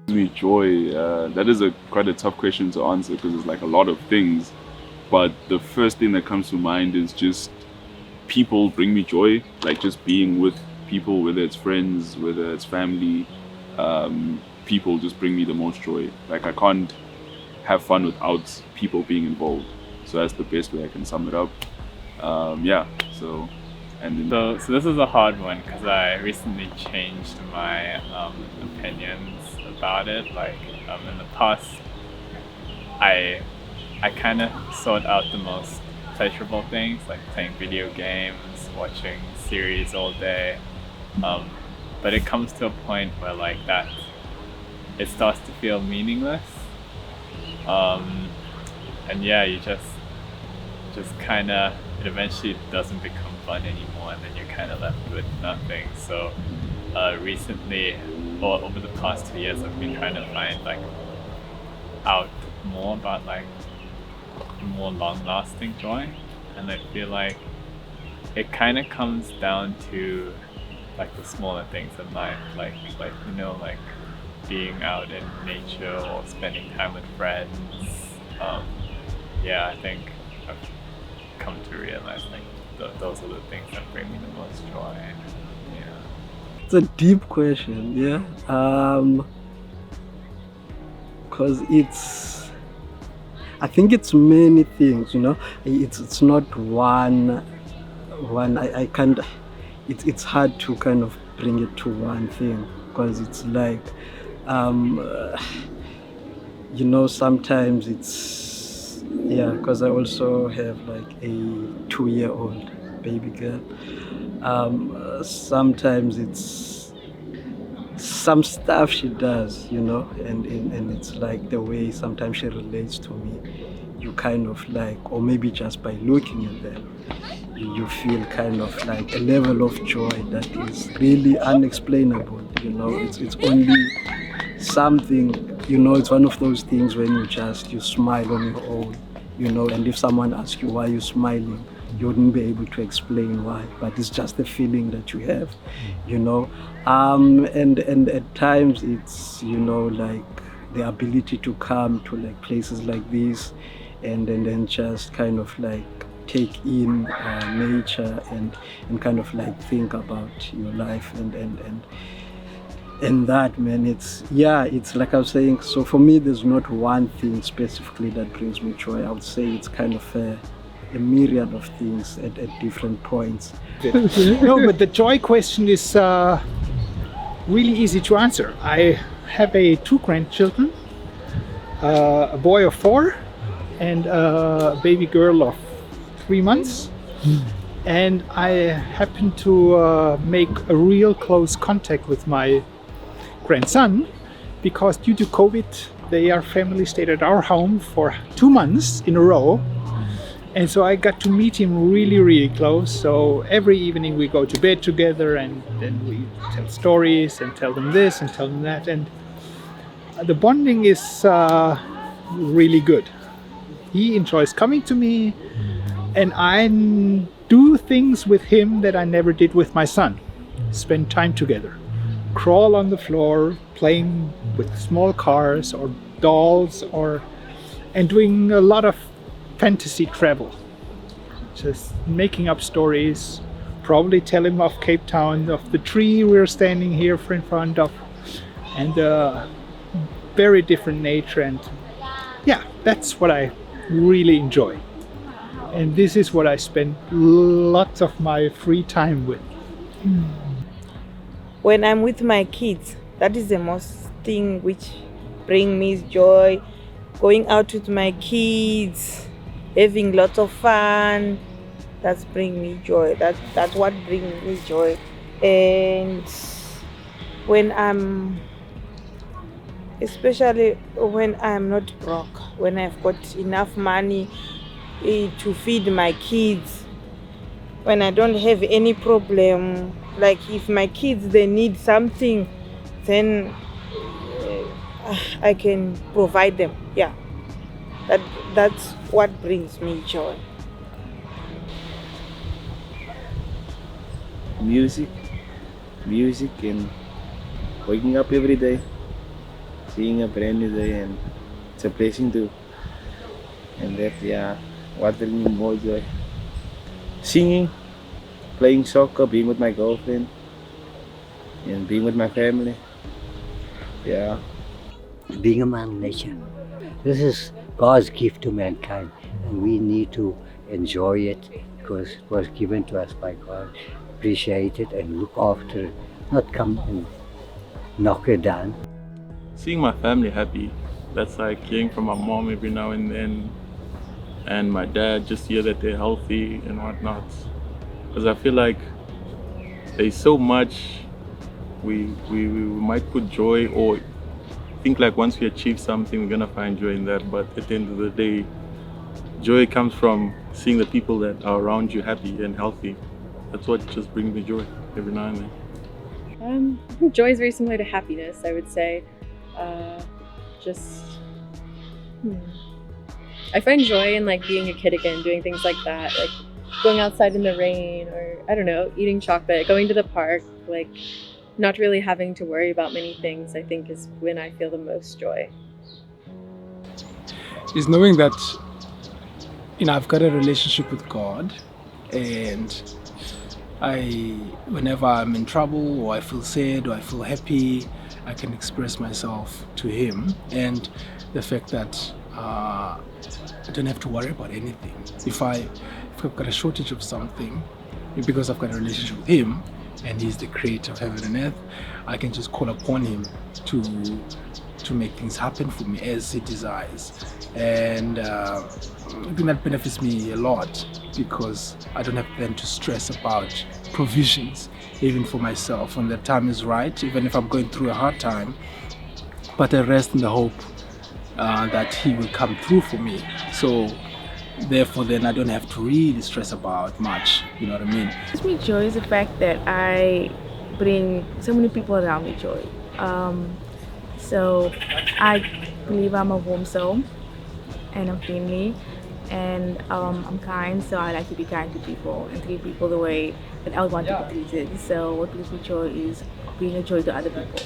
Me joy. That is a quite a tough question to answer because it's like a lot of things. But the first thing that comes to mind is just people bring me joy. Like just being with people, whether it's friends, whether it's family. People just bring me the most joy. Like I can't have fun without people being involved. So that's the best way I can sum it up. Yeah. So, and then So this is a hard one because I recently changed my opinions about it. Like in the past, I kind of sought out the most pleasurable things, like playing video games, watching series all day. Um, but it comes to a point where like that, it starts to feel meaningless. Um, and yeah, you just kind of, it eventually doesn't become fun anymore, and then you're kind of left with nothing. So recently, or over the past 2 years, I've been trying to find like out more about like more long-lasting joy, and I feel like it kind of comes down to like the smaller things in life, like like being out in nature or spending time with friends. Um, yeah, I think I've come to realize like those are the things that bring me the most joy. Yeah. It's a deep question, yeah. Because I think it's many things, you know. It's not one. I can't. It's hard to kind of bring it to one thing because it's like, um, you know, sometimes it's yeah. Because I also have like a 2-year-old baby girl. Sometimes it's some stuff she does, you know, and it's like the way sometimes she relates to me. You kind of like, or maybe just by looking at them, you feel kind of like a level of joy that is really unexplainable. You know, it's only something. You know, it's one of those things when you smile on your own. You know, and if someone asks you why you're smiling, you wouldn't be able to explain why, but it's just the feeling that you have, you know. And at times it's, you know, like the ability to come to like places like this and then just kind of like take in nature and kind of like think about your life and that, man, it's like I was saying. So for me, there's not one thing specifically that brings me joy. I would say it's kind of a myriad of things at different points. No, but the joy question is really easy to answer. I have two grandchildren, a boy of 4 and a baby girl of 3 months. And I happen to make a real close contact with my grandson because due to COVID, their family stayed at our home for 2 months in a row. And so I got to meet him really, really close. So every evening we go to bed together and then we tell stories and tell them this and tell them that. And the bonding is really good. He enjoys coming to me and I do things with him that I never did with my son. Spend time together. Crawl on the floor, playing with small cars or dolls and doing a lot of fantasy travel, just making up stories, probably tell him of Cape Town, of the tree we're standing here in front of, and very different nature. And yeah, that's what I really enjoy, and this is what I spend lots of my free time with. When I'm with my kids, that is the most thing which bring me joy. Going out with my kids, having lots of fun, that's bring me joy. That's what brings me joy. And when especially when I'm not broke, when I've got enough money to feed my kids, when I don't have any problem, like if my kids they need something, then I can provide them. Yeah, that's what brings me joy. Music and waking up every day. seeing a brand new day, and it's a blessing too. And that, yeah, what brings me more joy? Singing, playing soccer, being with my girlfriend, and being with my family. Yeah. Being among nature. This is God's gift to mankind, and we need to enjoy it because it was given to us by God. Appreciate it and look after it, not come and knock it down. Seeing my family happy, that's like hearing from my mom every now and then, and my dad, just hear that they're healthy and whatnot. Because I feel like there's so much we might put joy or think like once we achieve something we're gonna find joy in that, but at the end of the day joy comes from seeing the people that are around you happy and healthy. That's what just brings me joy every now and then. I think joy is very similar to happiness, I would say. I find joy in like being a kid again, doing things like that, like going outside in the rain, or I don't know, eating chocolate, going to the park, like not really having to worry about many things, I think is when I feel the most joy. Is knowing that, I've got a relationship with God, and whenever I'm in trouble or I feel sad or I feel happy, I can express myself to Him, and the fact that I don't have to worry about anything. If I've got a shortage of something, because I've got a relationship with Him, and He's the creator of heaven and earth, I can just call upon Him to make things happen for me as He desires. And I think that benefits me a lot, because I don't have then to stress about provisions, even for myself. When the time is right, even if I'm going through a hard time, but I rest in the hope that He will come through for me. So therefore then I don't have to really stress about much, you know what I mean? What gives me joy is the fact that I bring so many people around me joy. So I believe I'm a warm soul and I'm friendly, and I'm kind, so I like to be kind to people and treat people the way that I would want to be treated. So what gives me joy is being a joy to other people.